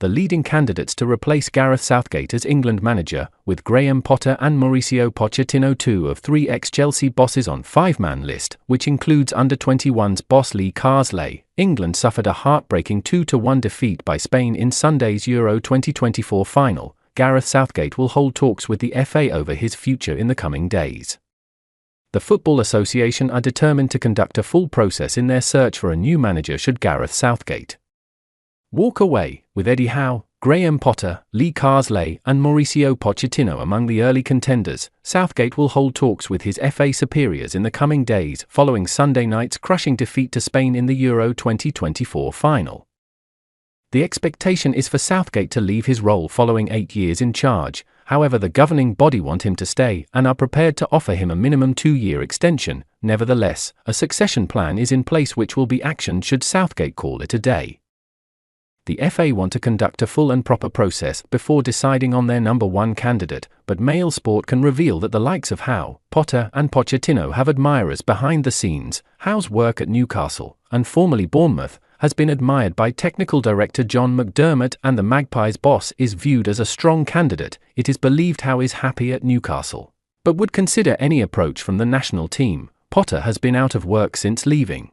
the leading candidates to replace Gareth Southgate as England manager, with Graham Potter and Mauricio Pochettino, two of three ex-Chelsea bosses, on five-man list, which includes under-21s boss Lee Carsley. England suffered a heartbreaking 2-1 defeat by Spain in Sunday's Euro 2024 final. Gareth Southgate will hold talks with the FA over his future in the coming days. The Football Association are determined to conduct a full process in their search for a new manager should Gareth Southgate walk away, with Eddie Howe, Graham Potter, Lee Carsley and Mauricio Pochettino among the early contenders. Southgate will hold talks with his FA superiors in the coming days following Sunday night's crushing defeat to Spain in the Euro 2024 final. The expectation is for Southgate to leave his role following 8 years in charge. However, the governing body want him to stay and are prepared to offer him a minimum 2-year extension. Nevertheless, a succession plan is in place which will be actioned should Southgate call it a day. The FA want to conduct a full and proper process before deciding on their number one candidate, but Mail Sport can reveal that the likes of Howe, Potter and Pochettino have admirers behind the scenes. Howe's work at Newcastle, and formerly Bournemouth, has been admired by technical director John McDermott, and the Magpies' boss is viewed as a strong candidate. It is believed Howe is happy at Newcastle, but would consider any approach from the national team. Potter has been out of work since leaving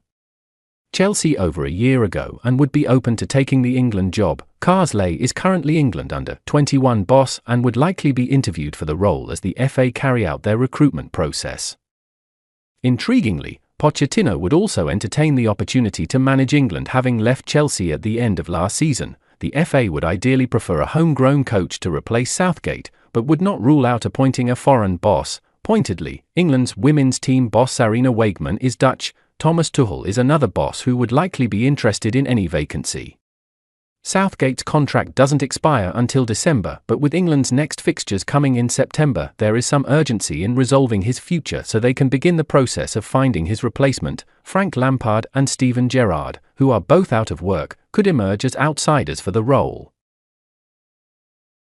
Chelsea over a year ago and would be open to taking the England job. Carsley is currently England under-21 boss and would likely be interviewed for the role as the FA carry out their recruitment process. Intriguingly, Pochettino would also entertain the opportunity to manage England, having left Chelsea at the end of last season. The FA would ideally prefer a homegrown coach to replace Southgate, but would not rule out appointing a foreign boss. Pointedly, England's women's team boss Sarina Wiegman is Dutch. Thomas Tuchel is another boss who would likely be interested in any vacancy. Southgate's contract doesn't expire until December, but with England's next fixtures coming in September, there is some urgency in resolving his future so they can begin the process of finding his replacement. Frank Lampard and Steven Gerrard, who are both out of work, could emerge as outsiders for the role.